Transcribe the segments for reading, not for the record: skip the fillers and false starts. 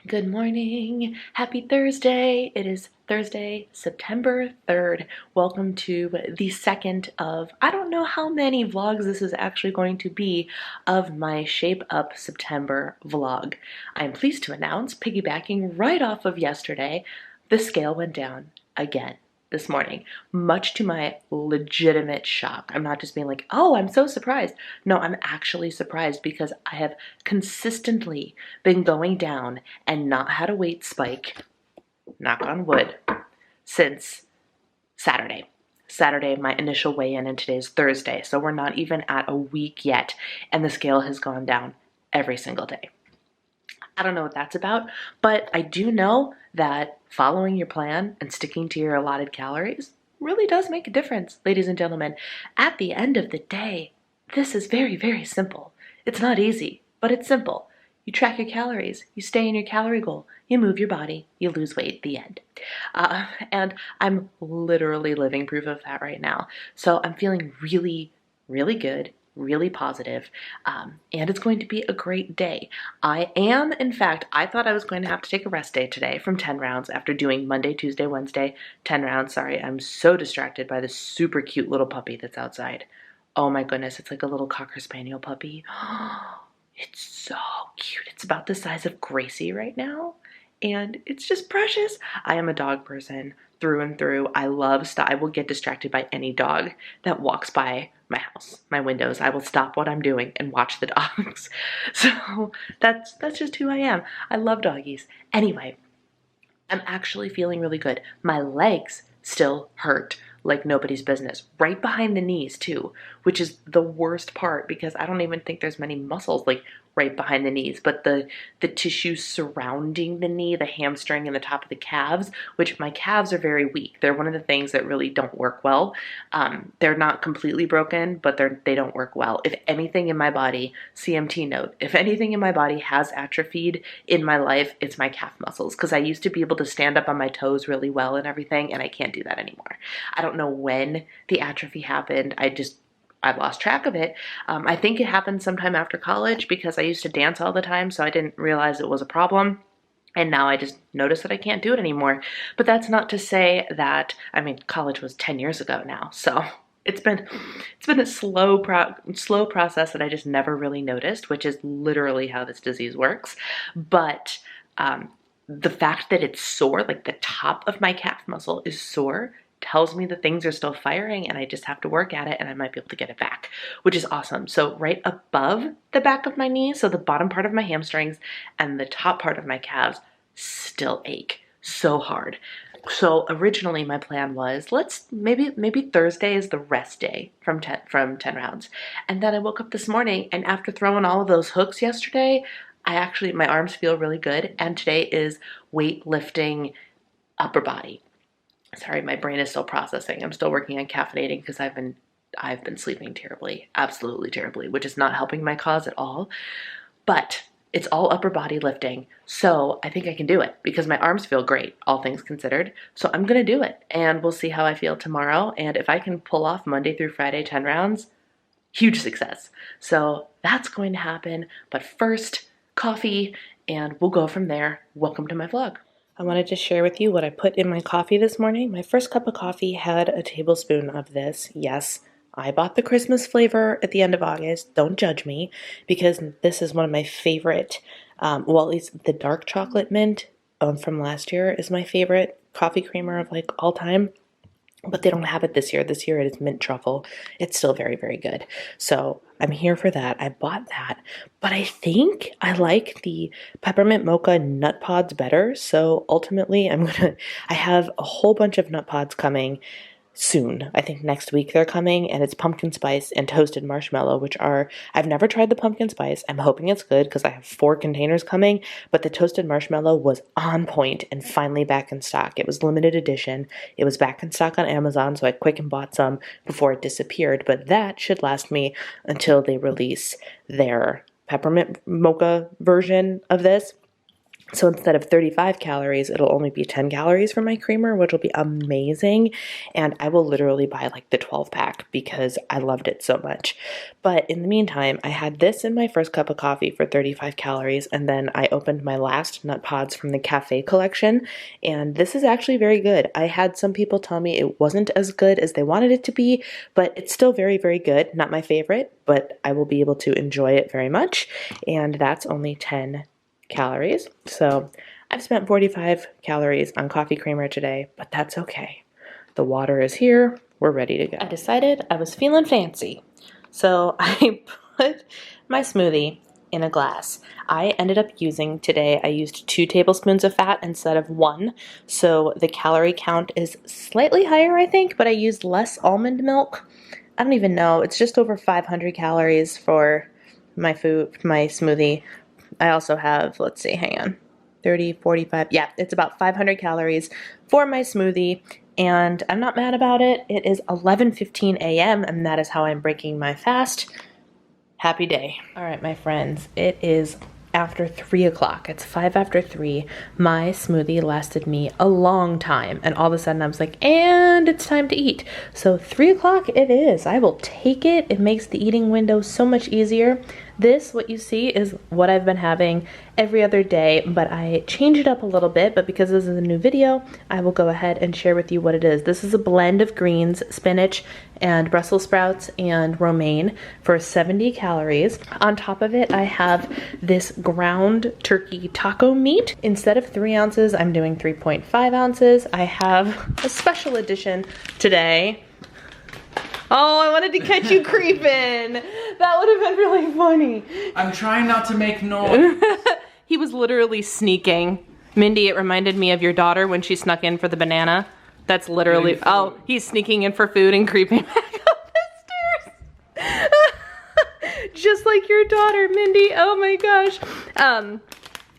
Good morning. Happy Thursday. It is Thursday, September 3rd. Welcome to the second of, I don't know how many vlogs this is actually going to be, of my Shape Up September vlog. I'm pleased to announce, piggybacking right off of yesterday, the scale went down again this morning, much to my legitimate shock. I'm not just being like, oh, I'm so surprised. No, I'm actually surprised because I have consistently been going down and not had a weight spike, knock on wood, since Saturday. Saturday, my initial weigh-in, and today's Thursday, so we're not even at a week yet, and the scale has gone down every single day. I don't know what that's about, but I do know that following your plan and sticking to your allotted calories really does make a difference, ladies and gentlemen. At the end of the day, this is very, very simple. It's not easy, but it's simple. You track your calories, you stay in your calorie goal, you move your body, you lose weight, the end. And I'm literally living proof of that right now. So I'm feeling really, really good, really positive, and it's going to be a great day. In fact, I thought I was going to have to take a rest day today from 10 rounds after doing Monday, Tuesday, Wednesday, 10 rounds. Sorry, I'm so distracted by this super cute little puppy that's outside. Oh my goodness, it's like a little Cocker Spaniel puppy. It's so cute. It's about the size of Gracie right now, and it's just precious. I am a dog person through and through. I will get distracted by any dog that walks by my house, my windows. I will stop what I'm doing and watch the dogs. So that's just who I am. I love doggies. Anyway, I'm actually feeling really good. My legs still hurt like nobody's business, right behind the knees too, which is the worst part because I don't even think there's many muscles like right behind the knees, but the tissue surrounding the knee, the hamstring and the top of the calves, which my calves are very weak. They're one of the things that really don't work well. They're not completely broken, but they don't work well. If anything in my body, CMT note, if anything in my body has atrophied in my life, it's my calf muscles, because I used to be able to stand up on my toes really well and everything, and I can't do that anymore. I don't know when the atrophy happened. I lost track of it. I think it happened sometime after college because I used to dance all the time, so I didn't realize it was a problem. And now I just notice that I can't do it anymore. But that's not to say that, I mean, college was 10 years ago now, so it's been a slow process that I just never really noticed, which is literally how this disease works. But the fact that it's sore, like the top of my calf muscle is sore, tells me that things are still firing and I just have to work at it and I might be able to get it back, which is awesome. So right above the back of my knee, so the bottom part of my hamstrings and the top part of my calves still ache so hard. So originally my plan was, maybe Thursday is the rest day from 10 rounds. And then I woke up this morning, and after throwing all of those hooks yesterday, my arms feel really good, and today is weightlifting upper body. Sorry, my brain is still processing. I'm still working on caffeinating because I've been sleeping terribly, absolutely terribly, which is not helping my cause at all. But it's all upper body lifting, so I think I can do it because my arms feel great, all things considered. So I'm gonna do it, and we'll see how I feel tomorrow. And if I can pull off Monday through Friday 10 rounds, huge success. So that's going to happen. But first, coffee, and we'll go from there. Welcome to my vlog. I wanted to share with you what I put in my coffee this morning. My first cup of coffee had a tablespoon of this. Yes, I bought the Christmas flavor at the end of August. Don't judge me, because this is one of my favorite, well, at least the dark chocolate mint from last year is my favorite coffee creamer of like all time. But they don't have it this year. This year it is mint truffle. It's still very, very good. So I'm here for that. I bought that. But I think I like the peppermint mocha nut pods better. So ultimately I have a whole bunch of nut pods coming soon. I think next week they're coming, and it's pumpkin spice and toasted marshmallow, I've never tried the pumpkin spice. I'm hoping it's good because I have 4 containers coming, but the toasted marshmallow was on point and finally back in stock. It was limited edition. It was back in stock on Amazon, so I quick and bought some before it disappeared, but that should last me until they release their peppermint mocha version of this. So instead of 35 calories, it'll only be 10 calories for my creamer, which will be amazing. And I will literally buy like the 12 pack because I loved it so much. But in the meantime, I had this in my first cup of coffee for 35 calories. And then I opened my last nut pods from the cafe collection. And this is actually very good. I had some people tell me it wasn't as good as they wanted it to be, but it's still very, very good. Not my favorite, but I will be able to enjoy it very much. And that's only 10 calories. So I've spent 45 calories on coffee creamer today, but that's okay. The water is here. We're ready to go. I decided I was feeling fancy. So I put my smoothie in a glass. I ended up using today, I used 2 tablespoons of fat instead of 1. So the calorie count is slightly higher, I think, but I used less almond milk. I don't even know. It's just over 500 calories for my smoothie. I also have, let's see, hang on, 30, 45, yeah, it's about 500 calories for my smoothie, and I'm not mad about it. It is 11:15 a.m., and that is how I'm breaking my fast. Happy day. All right, my friends, it is after 3 o'clock. It's 5 after 3. My smoothie lasted me a long time, and all of a sudden I was like, and it's time to eat. So 3 o'clock it is. I will take it. It makes the eating window so much easier. This, what you see, is what I've been having every other day, but I changed it up a little bit, but because this is a new video, I will go ahead and share with you what it is. This is a blend of greens, spinach, and Brussels sprouts and romaine for 70 calories. On top of it, I have this ground turkey taco meat. Instead of 3 ounces, I'm doing 3.5 ounces. I have a special edition today. Oh, I wanted to catch you creeping. That would have been really funny. I'm trying not to make noise. He was literally sneaking. Mindy, it reminded me of your daughter when she snuck in for the banana. That's literally, oh, he's sneaking in for food and creeping back up the stairs. Just like your daughter, Mindy. Oh my gosh.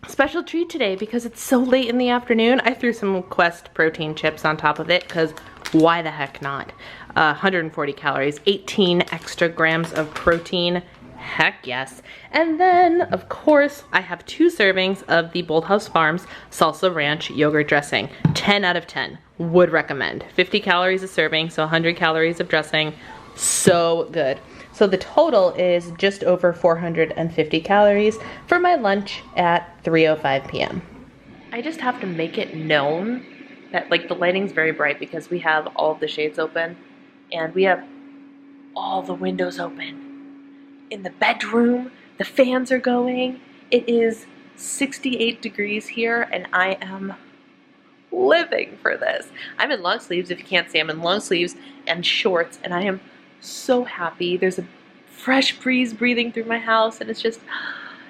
Special treat today because it's so late in the afternoon. I threw some Quest protein chips on top of it because why the heck not? 140 calories, 18 extra grams of protein. Heck yes. And then, of course, I have 2 servings of the Bolthouse Farms Salsa Ranch yogurt dressing. 10 out of 10. Would recommend. 50 calories a serving, so 100 calories of dressing. So good. So the total is just over 450 calories for my lunch at 3:05 p.m. I just have to make it known that like the lighting's very bright because we have all of the shades open and we have all the windows open. In the bedroom, the fans are going. It is 68 degrees here and I am living for this. I'm in long sleeves. If you can't see, I'm in long sleeves and shorts and I am so happy. There's a fresh breeze breathing through my house and it's just,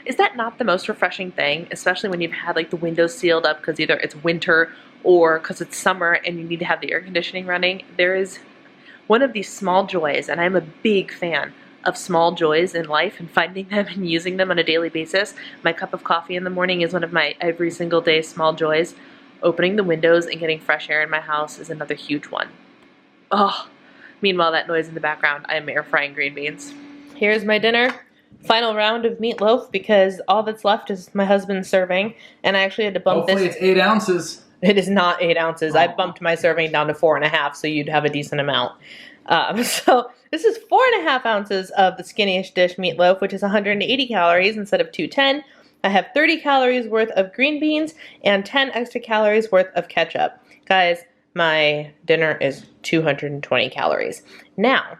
is that not the most refreshing thing? Especially when you've had like the windows sealed up because either it's winter or because it's summer and you need to have the air conditioning running. There is one of these small joys, and I'm a big fan of small joys in life and finding them and using them on a daily basis. My cup of coffee in the morning is one of my every single day small joys. Opening the windows and getting fresh air in my house is another huge one. Oh, meanwhile, that noise in the background, I am air frying green beans. Here's my dinner. Final round of meatloaf because all that's left is my husband's serving, and I actually had to bump Hopefully this. it's 8 ounces. It is not 8 ounces. I bumped my serving down to 4.5, so you'd have a decent amount. So this is 4.5 ounces of the Skinniest Dish meatloaf, which is 180 calories instead of 210. I have 30 calories worth of green beans and 10 extra calories worth of ketchup. Guys, my dinner is 220 calories. Now,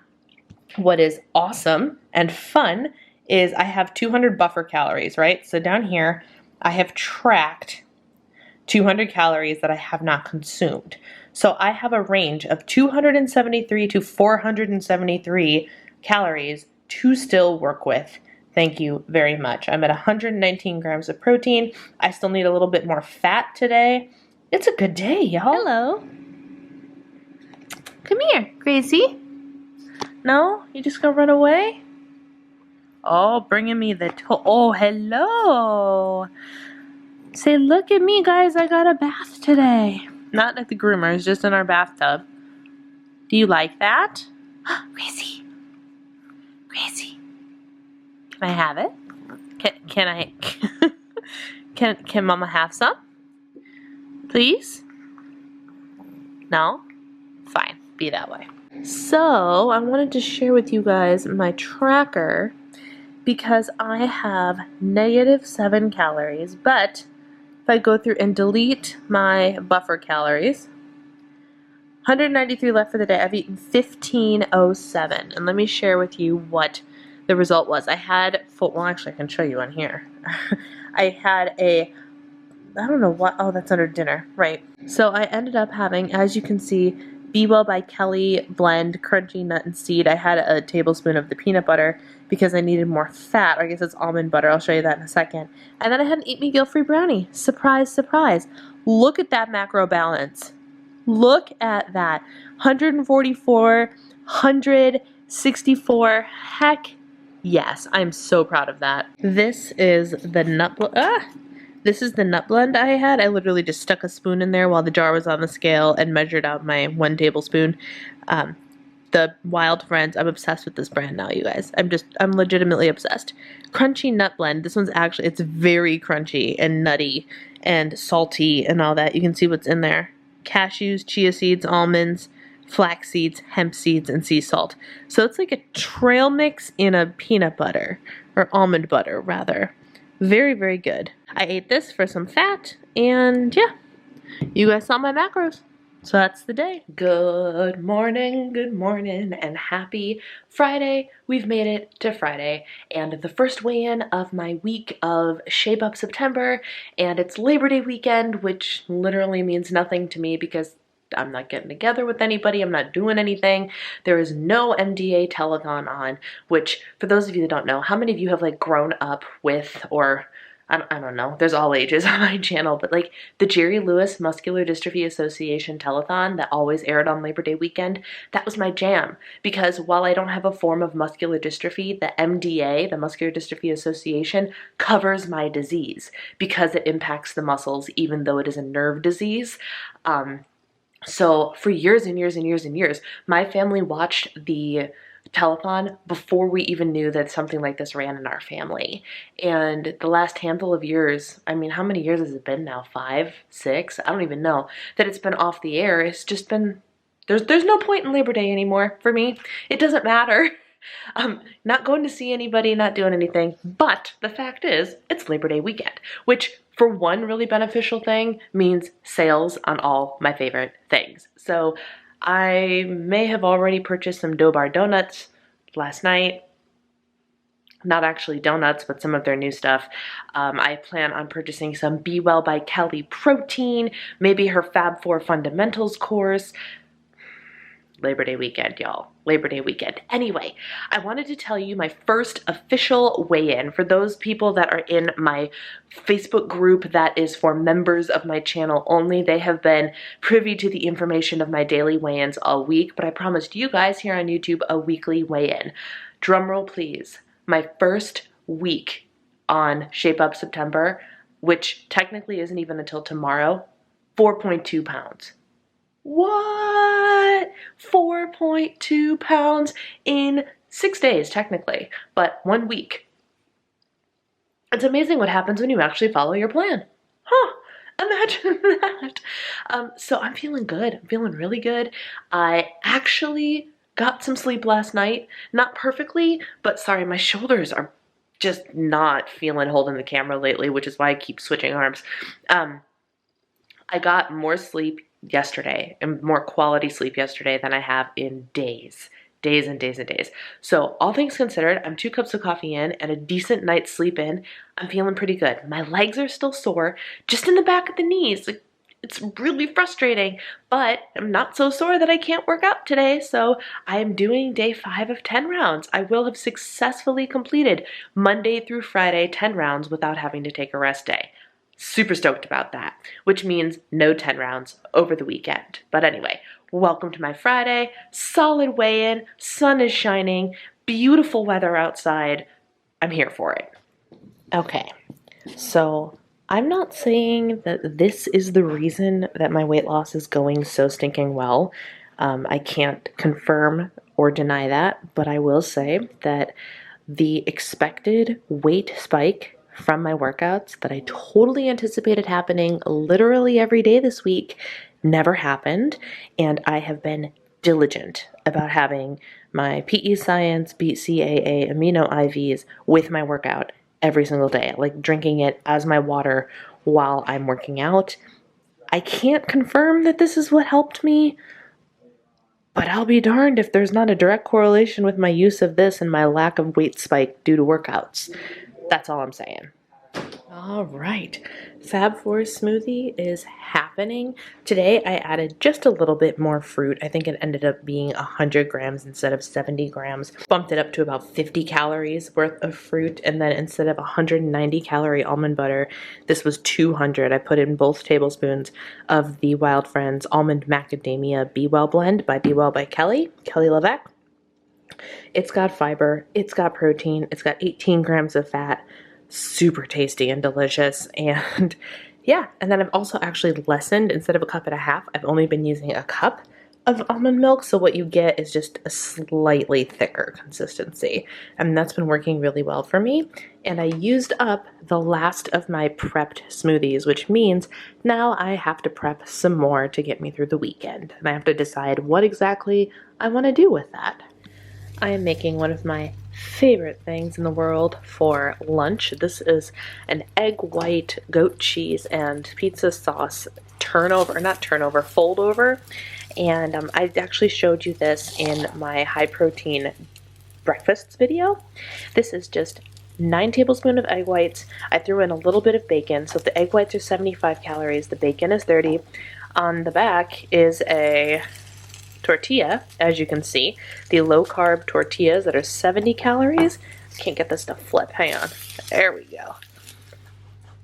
what is awesome and fun is I have 200 buffer calories, right? So down here, I have tracked 200 calories that I have not consumed. So I have a range of 273 to 473 calories to still work with. Thank you very much. I'm at 119 grams of protein. I still need a little bit more fat today. It's a good day, y'all. Hello. Come here, Gracie. No? You just gonna run away? Oh, bringing me the oh, hello. Say, look at me, guys. I got a bath today. Not at the groomers, just in our bathtub. Do you like that? Gracie. Gracie. Can I have it? Can I Can Mama have some? Please? No? Fine, be that way. So, I wanted to share with you guys my tracker because I have -7 calories, but if I go through and delete my buffer calories, 193 left for the day. I've eaten 1507, and let me share with you what the result was. I had well, actually, I can show you on here. I had I don't know what, oh, that's under dinner, right. So I ended up having, as you can see, Be Well by Kelly blend, crunchy nut and seed. I had a tablespoon of the peanut butter because I needed more fat, or I guess it's almond butter. I'll show you that in a second. And then I had an Eat Me Guilt-Free brownie. Surprise, surprise. Look at that macro balance. Look at that. 144, 164. Heck yes, I'm so proud of that. This is the This is the nut blend I had. I literally just stuck a spoon in there while the jar was on the scale and measured out my 1 tablespoon. The Wild Friends, I'm obsessed with this brand now, you guys. I'm legitimately obsessed. Crunchy nut blend. This one's actually, it's very crunchy and nutty and salty and all that. You can see what's in there. Cashews, chia seeds, almonds, flax seeds, hemp seeds, and sea salt. So it's like a trail mix in a peanut butter, or almond butter, rather. Very, very good. I ate this for some fat, and yeah, you guys saw my macros. So that's the day. Good morning, and happy Friday. We've made it to Friday, and the first weigh-in of my week of Shape Up September, and it's Labor Day weekend, which literally means nothing to me because I'm not getting together with anybody. I'm not doing anything. There is no MDA telethon on, which for those of you that don't know, how many of you have like grown up with, or I don't know, there's all ages on my channel, but like the Jerry Lewis Muscular Dystrophy Association telethon that always aired on Labor Day weekend, that was my jam. Because while I don't have a form of muscular dystrophy, the MDA, the Muscular Dystrophy Association, covers my disease because it impacts the muscles even though it is a nerve disease. So for years and years and years and years, my family watched the telethon before we even knew that something like this ran in our family. And the last handful of years, I mean, how many years has it been now? 5, 6? I don't even know that it's been off the air. It's just been, there's no point in Labor Day anymore for me. It doesn't matter. I'm not going to see anybody, not doing anything, but the fact is, it's Labor Day weekend, which for one really beneficial thing means sales on all my favorite things. So I may have already purchased some Dough Bar donuts last night. Not actually donuts, but some of their new stuff. I plan on purchasing some Be Well by Kelly protein, maybe her Fab 4 Fundamentals course. Labor Day weekend, y'all. Labor Day weekend. Anyway, I wanted to tell you my first official weigh-in for those people that are in my Facebook group that is for members of my channel only. They have been privy to the information of my daily weigh-ins all week, but I promised you guys here on YouTube a weekly weigh-in. Drumroll, please. My first week on Shape Up September, which technically isn't even until tomorrow, 4.2 pounds. What? 4.2 pounds in 6 days, technically, but 1 week. It's amazing what happens when you actually follow your plan. Huh, imagine that. So I'm feeling good. I'm feeling really good. I actually got some sleep last night. Not perfectly, but sorry, my shoulders are just not feeling holding the camera lately, which is why I keep switching arms. I got more sleep yesterday and more quality sleep yesterday than I have in days and days and days. So all things considered, I'm 2 cups of coffee in and a decent night's sleep in. I'm feeling pretty good. My legs are still sore, just in the back of the knees. It's really frustrating, but I'm not so sore that I can't work out today. So I am doing day 5 of 10 rounds. I will have successfully completed Monday through Friday 10 rounds without having to take a rest day. Super stoked about that, which means no 10 rounds over the weekend. But anyway, welcome to my Friday. Solid weigh-in, sun is shining, beautiful weather outside. I'm here for it. Okay, so I'm not saying that this is the reason that my weight loss is going so stinking well. I can't confirm or deny that, but I will say that the expected weight spike from my workouts that I totally anticipated happening literally every day this week never happened, and I have been diligent about having my PE Science, BCAA, amino IVs with my workout every single day, like drinking it as my water while I'm working out. I can't confirm that this is what helped me, but I'll be darned if there's not a direct correlation with my use of this and my lack of weight spike due to workouts. That's all I'm saying. All right, Fab Four smoothie is happening. Today I added just a little bit more fruit. I think it ended up being 100 grams instead of 70 grams. Bumped it up to about 50 calories worth of fruit, and then instead of 190 calorie almond butter, this was 200. I put in both tablespoons of the Wild Friends Almond Macadamia Be Well blend by Be Well by Kelly Levesque. It's got fiber, it's got protein, it's got 18 grams of fat. Super tasty and delicious. And yeah, and then I've also actually lessened, instead of a cup and a half, I've only been using a cup of almond milk, so what you get is just a slightly thicker consistency, and that's been working really well for me. And I used up the last of my prepped smoothies, which means now I have to prep some more to get me through the weekend, and I have to decide what exactly I want to do with that. I am making one of my favorite things in the world for lunch. This is an egg white, goat cheese, and pizza sauce fold over. And I actually showed you this in my high protein breakfasts video. This is just 9 tablespoons of egg whites. I threw in a little bit of bacon. So if the egg whites are 75 calories, the bacon is 30. On the back is a tortilla, as you can see, the low-carb tortillas that are 70 calories. Can't get this to flip. Hang on. There we go.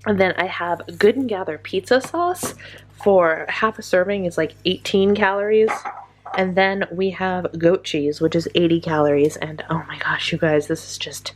And then I have Good and Gather pizza sauce. For half a serving is like 18 calories. And then we have goat cheese, which is 80 calories. And oh my gosh, you guys, this is just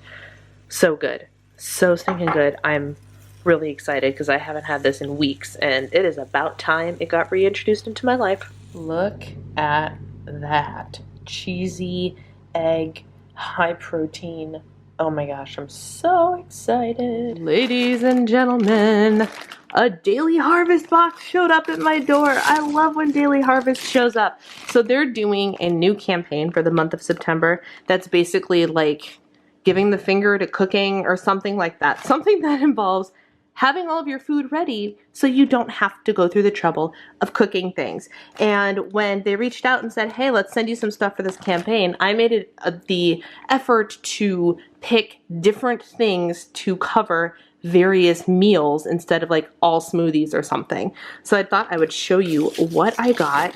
so good. So stinking good. I'm really excited because I haven't had this in weeks, and it is about time it got reintroduced into my life. Look at that. Cheesy egg, high protein. Oh my gosh, I'm so excited. Ladies and gentlemen, a Daily Harvest box showed up at my door. I love when Daily Harvest shows up. So they're doing a new campaign for the month of September that's basically like giving the finger to cooking or something like that. Something that involves having all of your food ready so you don't have to go through the trouble of cooking things. And when they reached out and said, hey, let's send you some stuff for this campaign, I made it the effort to pick different things to cover various meals instead of like all smoothies or something. So I thought I would show you what I got,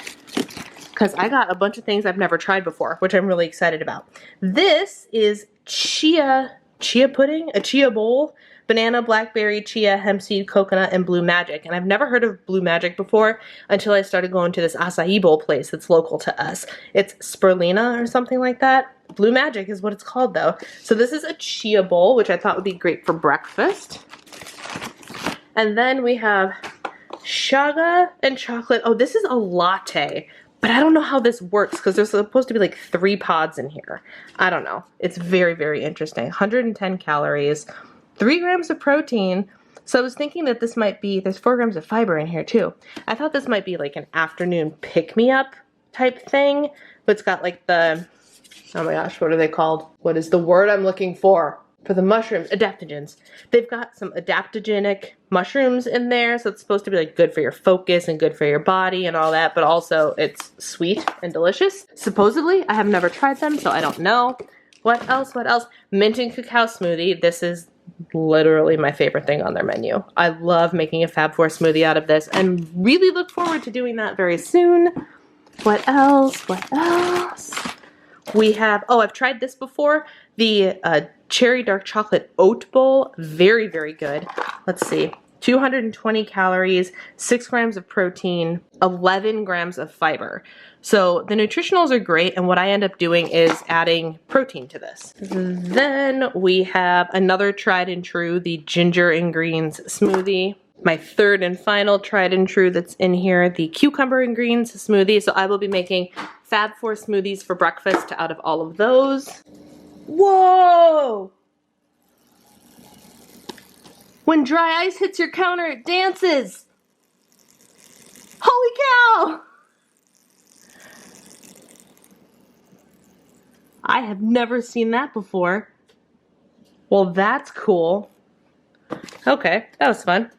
because I got a bunch of things I've never tried before, which I'm really excited about. This is chia pudding, a chia bowl. Banana, blackberry, chia, hemp seed, coconut, and blue magic. And I've never heard of blue magic before until I started going to this acai bowl place that's local to us. It's spirulina or something like that. Blue magic is what it's called though. So this is a chia bowl, which I thought would be great for breakfast. And then we have shaga and chocolate. Oh, this is a latte. But I don't know how this works because there's supposed to be like 3 pods in here. I don't know. It's very, very interesting. 110 calories. 3 grams of protein. So I was thinking that this might be, there's 4 grams of fiber in here too. I thought this might be like an afternoon pick-me-up type thing. But it's got like the, oh my gosh, what are they called? What is the word I'm looking for the mushrooms? Adaptogens. They've got some adaptogenic mushrooms in there. So it's supposed to be like good for your focus and good for your body and all that. But also it's sweet and delicious. Supposedly, I have never tried them, so I don't know. What else? Mint and cacao smoothie. This is literally my favorite thing on their menu. I love making a Fab Four smoothie out of this and really look forward to doing that very soon. What else? We have, oh, I've tried this before. The cherry dark chocolate oat bowl. Very, very good. Let's see. 220 calories, 6 grams of protein, 11 grams of fiber. So the nutritionals are great, and what I end up doing is adding protein to this. Then we have another tried and true, the ginger and greens smoothie. My third and final tried and true that's in here, the cucumber and greens smoothie. So I will be making Fab Four smoothies for breakfast out of all of those. Whoa! When dry ice hits your counter, it dances. Holy cow! I have never seen that before. Well, that's cool. Okay, that was fun.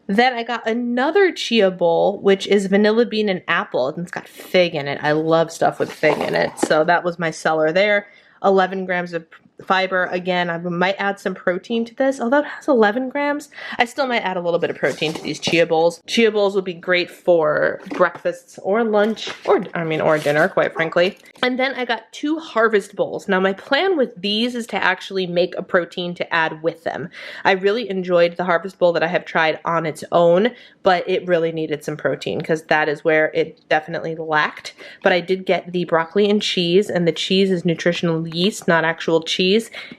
Then I got another chia bowl, which is vanilla bean and apple, and it's got fig in it. I love stuff with fig in it, so that was my seller there. 11 grams of fiber. Again, I might add some protein to this, although it has 11 grams. I still might add a little bit of protein to these chia bowls. Chia bowls would be great for breakfasts or lunch, or dinner, quite frankly. And then I got 2 harvest bowls. Now my plan with these is to actually make a protein to add with them. I really enjoyed the harvest bowl that I have tried on its own, but it really needed some protein because that is where it definitely lacked. But I did get the broccoli and cheese, and the cheese is nutritional yeast, not actual cheese,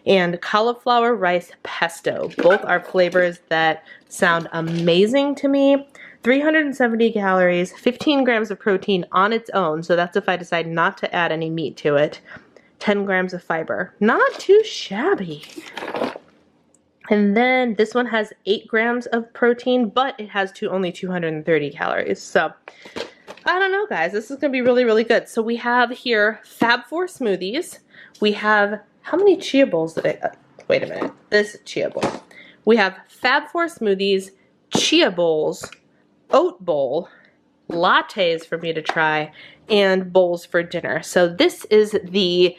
and cauliflower rice pesto. Both are flavors that sound amazing to me. 370 calories, 15 grams of protein on its own, so that's if I decide not to add any meat to it. 10 grams of fiber. Not too shabby. And then this one has 8 grams of protein, but it has only 230 calories. So, I don't know, guys. This is going to be really, really good. So we have here Fab 4 smoothies. We have, how many chia bowls did I, wait a minute. This chia bowl. We have Fab 4 smoothies, chia bowls, oat bowl, lattes for me to try, and bowls for dinner. So this is the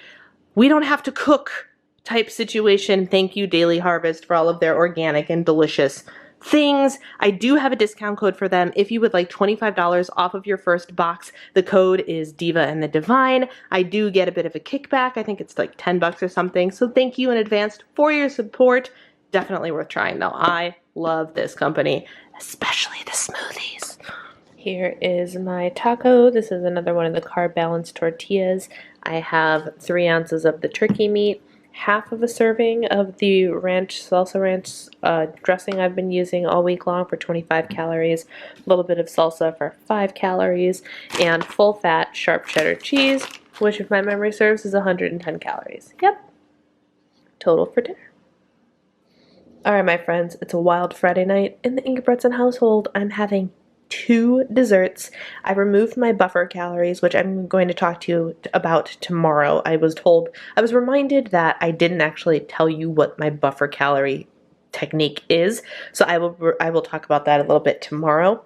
we don't have to cook type situation. Thank you, Daily Harvest, for all of their organic and delicious things. I do have a discount code for them. If you would like $25 off of your first box, the code is Diva and the Divine. I do get a bit of a kickback. I think it's like 10 bucks or something. So thank you in advance for your support. Definitely worth trying though. I love this company, especially the smoothies. Here is my taco. This is another one of the carb balanced tortillas. I have 3 ounces of the turkey meat, half of a serving of the salsa ranch dressing I've been using all week long for 25 calories, a little bit of salsa for 5 calories, and full fat sharp cheddar cheese, which if my memory serves is 110 calories. Yep, total for dinner. Alright my friends, it's a wild Friday night in the Engebretsen household. I'm having 2 desserts. I removed my buffer calories, which I'm going to talk to you about tomorrow. I was reminded that I didn't actually tell you what my buffer calorie technique is, so I will talk about that a little bit tomorrow.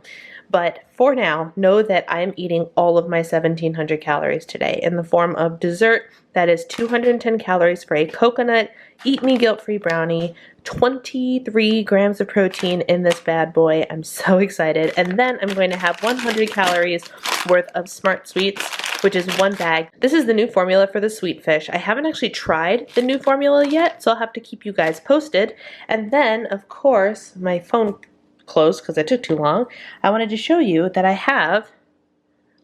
But for now, know that I am eating all of my 1,700 calories today in the form of dessert. That is 210 calories for a coconut, eat me guilt-free brownie, 23 grams of protein in this bad boy. I'm so excited. And then I'm going to have 100 calories worth of Smart Sweets, which is 1 bag. This is the new formula for the sweet fish. I haven't actually tried the new formula yet, so I'll have to keep you guys posted. And then, of course, my phone closed because it took too long. I wanted to show you that I have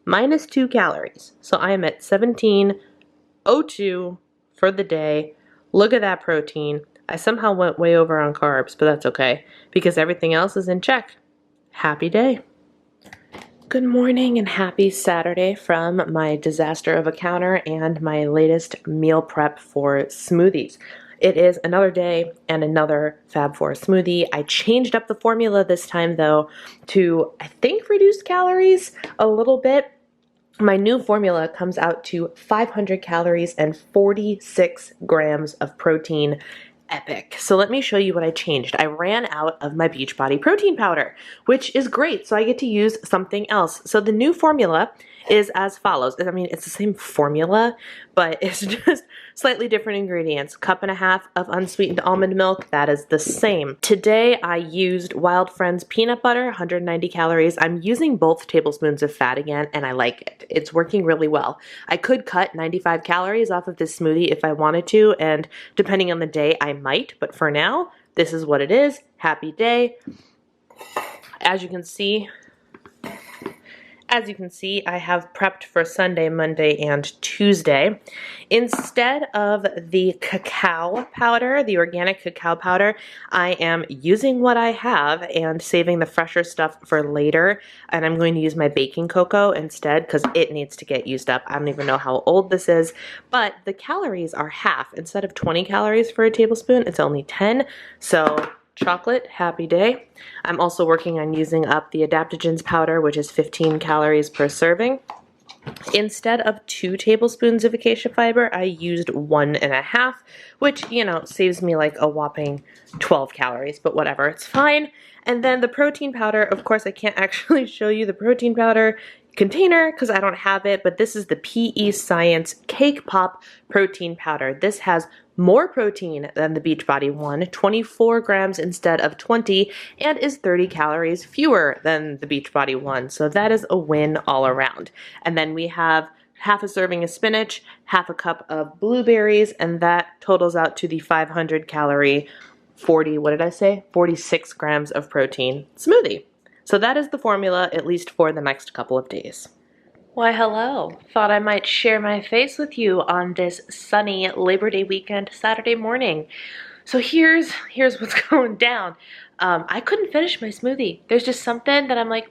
-2 calories. So I am at 1702 for the day. Look at that protein. I somehow went way over on carbs, but that's okay because everything else is in check. Happy day. Good morning and happy Saturday from my disaster of a counter and my latest meal prep for smoothies. It is another day and another Fab 4 smoothie. I changed up the formula this time though to, I think, reduce calories a little bit. My new formula comes out to 500 calories and 46 grams of protein. Epic. So let me show you what I changed. I ran out of my Beachbody protein powder, which is great. So I get to use something else. So the new formula is as follows. I mean, it's the same formula, but it's just slightly different ingredients. 1.5 cups of unsweetened almond milk. That is the same. Today I used Wild Friends peanut butter, 190 calories. I'm using both tablespoons of fat again, and I like it. It's working really well. I could cut 95 calories off of this smoothie if I wanted to, and depending on the day, I might, but for now, this is what it is. Happy day. As you can see, I have prepped for Sunday, Monday, and Tuesday. Instead of the cacao powder, the organic cacao powder, I am using what I have and saving the fresher stuff for later. And I'm going to use my baking cocoa instead because it needs to get used up. I don't even know how old this is, but the calories are half. Instead of 20 calories for a tablespoon, it's only 10. So chocolate, happy day. I'm also working on using up the adaptogens powder, which is 15 calories per serving. Instead of 2 tablespoons of acacia fiber, I used 1.5, which, you know, saves me like a whopping 12 calories, but whatever, it's fine. And then the protein powder, of course, I can't actually show you the protein powder container because I don't have it, but this is the PE Science Cake Pop protein powder. This has more protein than the Beachbody one, 24 grams instead of 20, and is 30 calories fewer than the Beachbody one. So that is a win all around. And then we have half a serving of spinach, half a cup of blueberries, and that totals out to the 500 calorie 46 grams of protein smoothie. So that is the formula, at least for the next couple of days. Why, hello. Thought I might share my face with you on this sunny Labor Day weekend Saturday morning. So here's what's going down. I couldn't finish my smoothie. There's just something that I'm like,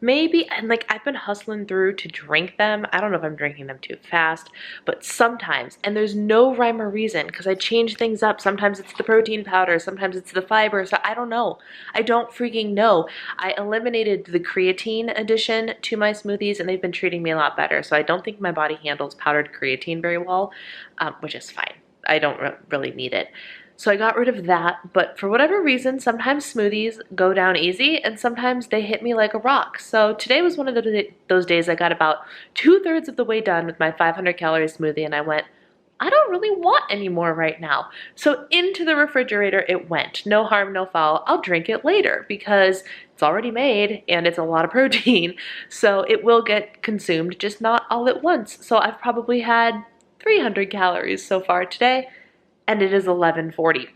maybe, and like I've been hustling through to drink them. I don't know if I'm drinking them too fast, but sometimes, and there's no rhyme or reason because I change things up. Sometimes it's the protein powder, sometimes it's the fiber, so I don't know. I don't freaking know. I eliminated the creatine addition to my smoothies and they've been treating me a lot better. So I don't think my body handles powdered creatine very well, which is fine. I don't really need it. So I got rid of that, but for whatever reason, sometimes smoothies go down easy and sometimes they hit me like a rock. So today was one of those days I got about 2/3 of the way done with my 500 calorie smoothie and I went, I don't really want any more right now. So into the refrigerator it went. No harm, no foul. I'll drink it later because it's already made and it's a lot of protein. So it will get consumed, just not all at once. So I've probably had 300 calories so far today. And it is 11:40.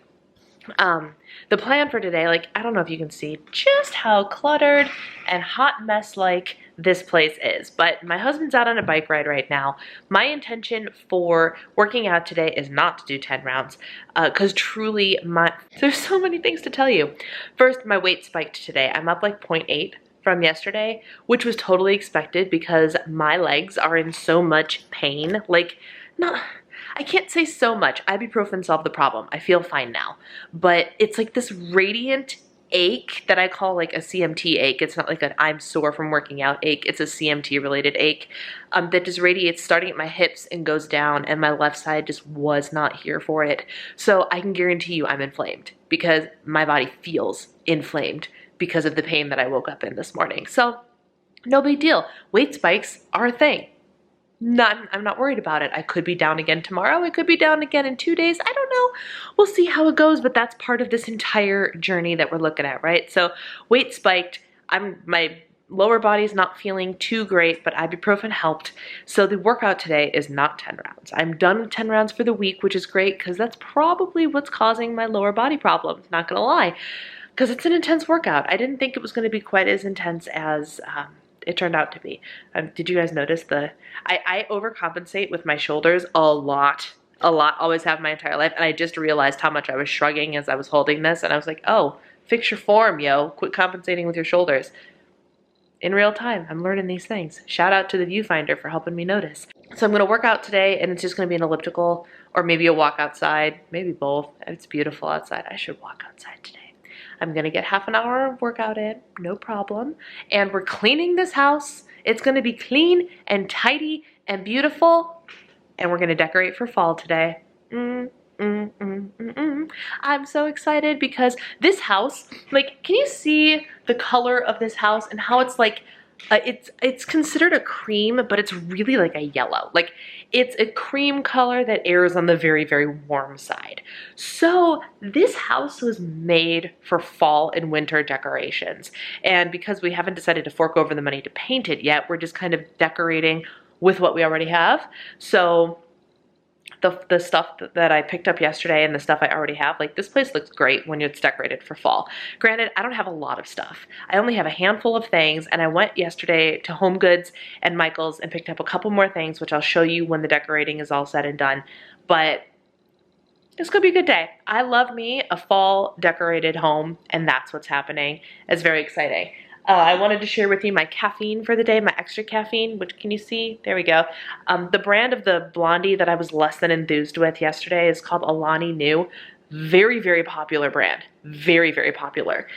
The plan for today, like, I don't know if you can see just how cluttered and hot mess like this place is, but my husband's out on a bike ride right now. My intention for working out today is not to do 10 rounds, because truly there's so many things to tell you. First, my weight spiked today. I'm up like 0.8 from yesterday, which was totally expected because my legs are in so much pain. Like, I can't say so much. Ibuprofen solved the problem. I feel fine now. But it's like this radiant ache that I call like a CMT ache. It's not like an I'm sore from working out ache. It's a CMT related ache that just radiates starting at my hips and goes down, and my left side just was not here for it. So I can guarantee you I'm inflamed because my body feels inflamed because of the pain that I woke up in this morning. So no big deal. Weight spikes are a thing. I'm not worried about it. I could be down again tomorrow. I could be down again in 2 days. I don't know. We'll see how it goes, but that's part of this entire journey that we're looking at, right? So weight spiked. My lower body's not feeling too great, but ibuprofen helped. So the workout today is not 10 rounds. I'm done with 10 rounds for the week, which is great because that's probably what's causing my lower body problems, not gonna lie, because it's an intense workout. I didn't think it was gonna be quite as intense as it turned out to be. Did you guys notice I overcompensate with my shoulders a lot, always have my entire life, and I just realized how much I was shrugging as I was holding this, and I was like, oh, fix your form, yo, quit compensating with your shoulders. In real time, I'm learning these things. Shout out to the viewfinder for helping me notice. So I'm gonna work out today, and it's just gonna be an elliptical, or maybe a walk outside, maybe both. It's beautiful outside. I should walk outside today. I'm gonna get half an hour of workout in, no problem. And we're cleaning this house. It's gonna be clean and tidy and beautiful. And we're gonna decorate for fall today. I'm so excited because this house, like, can you see the color of this house and how it's like, it's considered a cream, but it's really like a yellow. Like, it's a cream color that errs on the very, very warm side. So this house was made for fall and winter decorations. And because we haven't decided to fork over the money to paint it yet, we're just kind of decorating with what we already have. So the stuff that I picked up yesterday and the stuff I already have, like, this place looks great when it's decorated for fall. Granted, I don't have a lot of stuff. I only have a handful of things, and I went yesterday to Home Goods and Michael's and picked up a couple more things, which I'll show you when the decorating is all said and done. But it's gonna be a good day. I love me a fall decorated home, and that's what's happening. It's very exciting. I wanted to share with you my caffeine for the day, my extra caffeine, which, can you see? There we go. The brand of the Blondie that I was less than enthused with yesterday is called Alani Nu. Very, very popular brand. Very, very popular.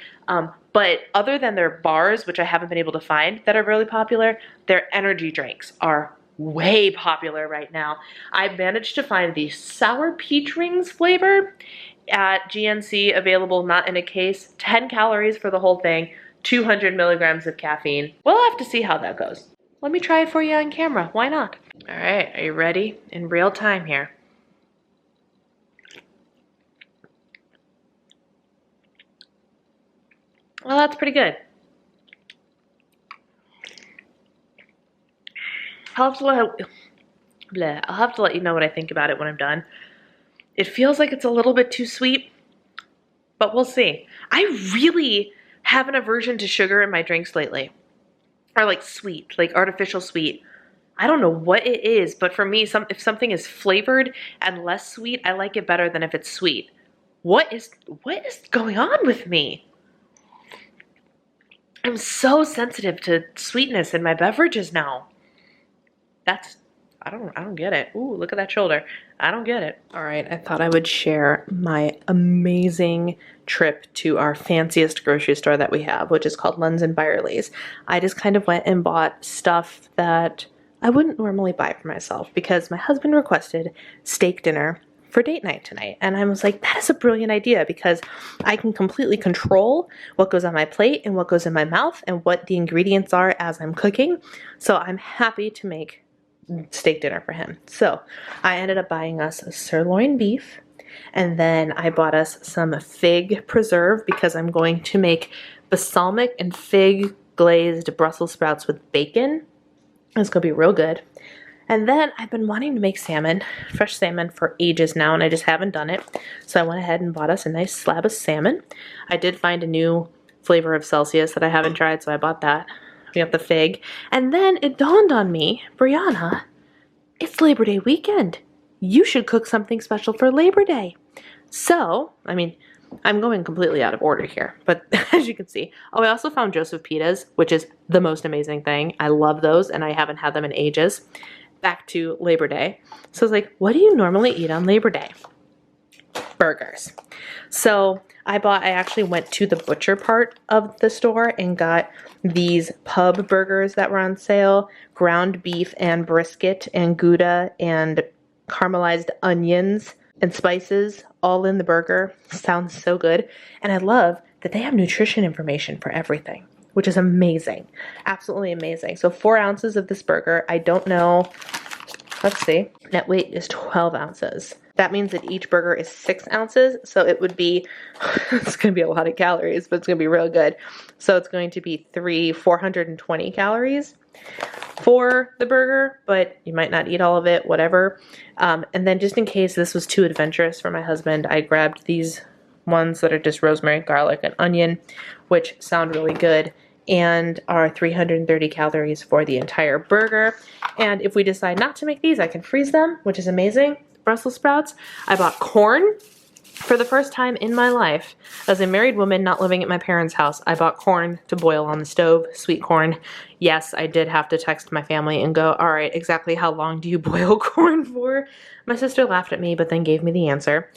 But other than their bars, which I haven't been able to find that are really popular, their energy drinks are way popular right now. I managed to find the Sour Peach Rings flavor at GNC, available not in a case, 10 calories for the whole thing, 200 milligrams of caffeine. We'll have to see how that goes. Let me try it for you on camera. Why not? All right, are you ready? In real time here. Well, that's pretty good. I'll have to let you know what I think about it when I'm done. It feels like it's a little bit too sweet, but we'll see. I really have an aversion to sugar in my drinks lately. Or like sweet, like artificial sweet. I don't know what it is, but for me, if something is flavored and less sweet, I like it better than if it's sweet. What is going on with me? I'm so sensitive to sweetness in my beverages now. I don't get it. Ooh, look at that shoulder. I don't get it. All right, I thought I would share my amazing trip to our fanciest grocery store that we have, which is called Lunds & Byerly's. I just kind of went and bought stuff that I wouldn't normally buy for myself because my husband requested steak dinner for date night tonight. And I was like, that is a brilliant idea because I can completely control what goes on my plate and what goes in my mouth and what the ingredients are as I'm cooking. So I'm happy to make steak dinner for him. So I ended up buying us a sirloin beef, and then I bought us some fig preserve because I'm going to make balsamic and fig glazed Brussels sprouts with bacon. It's gonna be real good. And then I've been wanting to make salmon, fresh salmon, for ages now, and I just haven't done it. So I went ahead and bought us a nice slab of salmon. I did find a new flavor of Celsius that I haven't tried, so I bought that. We got the fig. And then it dawned on me, Brianna, it's Labor Day weekend. You should cook something special for Labor Day. So, I mean, I'm going completely out of order here, but as you can see. Oh, I also found Joseph pitas, which is the most amazing thing. I love those, and I haven't had them in ages. Back to Labor Day. So I was like, what do you normally eat on Labor Day? Burgers. So I actually went to the butcher part of the store and got these pub burgers that were on sale, ground beef and brisket and Gouda and caramelized onions and spices all in the burger. Sounds so good. And I love that they have nutrition information for everything, which is amazing. Absolutely amazing. So 4 ounces of this burger. I don't know. Let's see. Net weight is 12 ounces. That means that each burger is 6 ounces. So it would be, it's going to be a lot of calories, but it's going to be real good. So it's going to be 420 calories for the burger, but you might not eat all of it, whatever. And then just in case this was too adventurous for my husband, I grabbed these ones that are just rosemary, garlic, and onion, which sound really good and are 330 calories for the entire burger. And if we decide not to make these, I can freeze them, which is amazing. Brussels sprouts. I bought corn for the first time in my life. As a married woman not living at my parents' house, I bought corn to boil on the stove, sweet corn. Yes, I did have to text my family and go, all right, exactly how long do you boil corn for? My sister laughed at me, but then gave me the answer.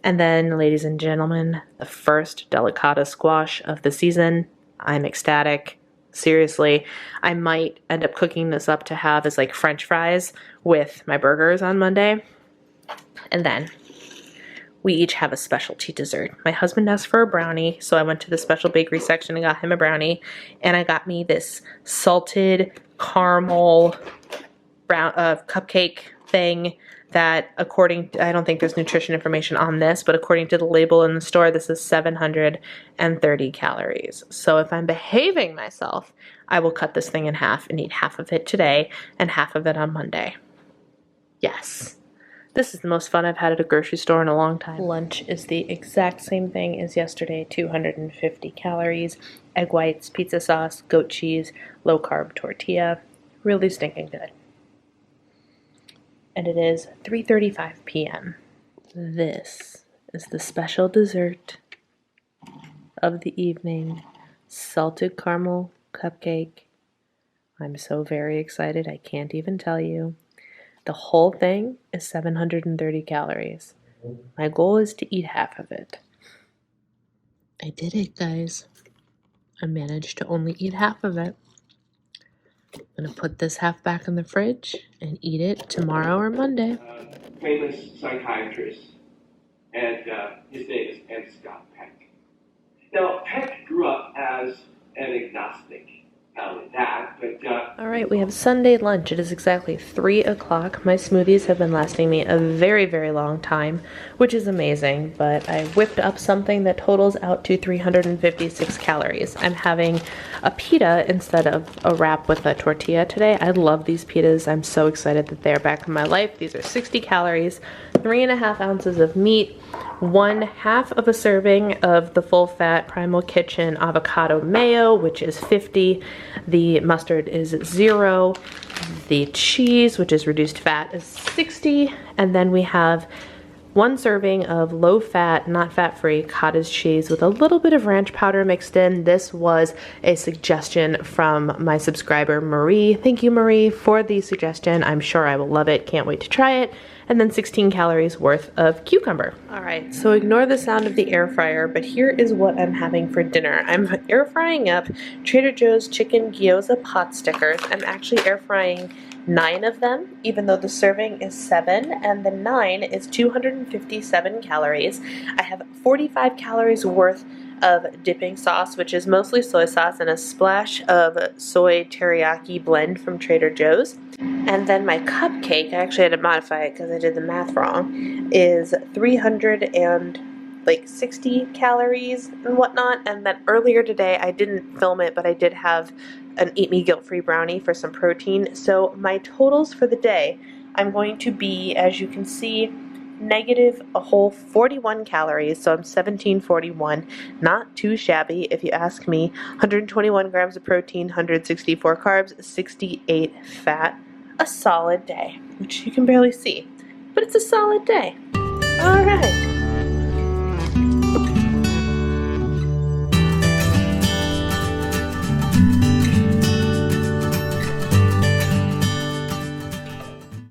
And then, ladies and gentlemen, the first delicata squash of the season. I'm ecstatic. Seriously, I might end up cooking this up to have as like French fries with my burgers on Monday. And then we each have a specialty dessert. My husband asked for a brownie, so I went to the special bakery section and got him a brownie. And I got me this salted caramel cupcake thing that I don't think there's nutrition information on this, but according to the label in the store, this is 730 calories. So if I'm behaving myself, I will cut this thing in half and eat half of it today and half of it on Monday. Yes. This is the most fun I've had at a grocery store in a long time. Lunch is the exact same thing as yesterday, 250 calories, egg whites, pizza sauce, goat cheese, low-carb tortilla. Really stinking good. And it is 3:35 p.m. This is the special dessert of the evening, salted caramel cupcake. I'm so very excited, I can't even tell you. The whole thing is 730 calories. My goal is to eat half of it. I did it, guys. I managed to only eat half of it. I'm gonna put this half back in the fridge and eat it tomorrow or Monday. Famous psychiatrist, and his name is M. Scott Peck. Now, Peck grew up as an agnostic. All right, we have Sunday lunch. It is exactly 3 o'clock. My smoothies have been lasting me a very, very long time, which is amazing, but I whipped up something that totals out to 356 calories. I'm having a pita instead of a wrap with a tortilla today. I love these pitas. I'm so excited that they're back in my life. These are 60 calories, 3.5 ounces of meat, 1/2 of a serving of the full-fat Primal Kitchen avocado mayo, which is 50. The mustard is 0. The cheese, which is reduced fat, is 60. And then we have 1 serving of low-fat, not fat-free cottage cheese with a little bit of ranch powder mixed in. This was a suggestion from my subscriber, Marie. Thank you, Marie, for the suggestion. I'm sure I will love it. Can't wait to try it. And then 16 calories worth of cucumber. All right, so ignore the sound of the air fryer, but here is what I'm having for dinner. I'm air frying up Trader Joe's chicken gyoza pot stickers. I'm actually air frying 9 of them, even though the serving is 7, and the 9 is 257 calories. I have 45 calories worth of dipping sauce, which is mostly soy sauce and a splash of soy teriyaki blend from Trader Joe's. And then my cupcake, I actually had to modify it because I did the math wrong, is 360 calories and whatnot. And then earlier today, I didn't film it, but I did have an Eat Me Guilt-Free brownie for some protein. So my totals for the day, I'm going to be, as you can see, negative a whole 41 calories, so I'm 1741. Not too shabby if you ask me. 121 grams of protein, 164 carbs, 68 fat. A solid day, which you can barely see, but it's a solid day. All right.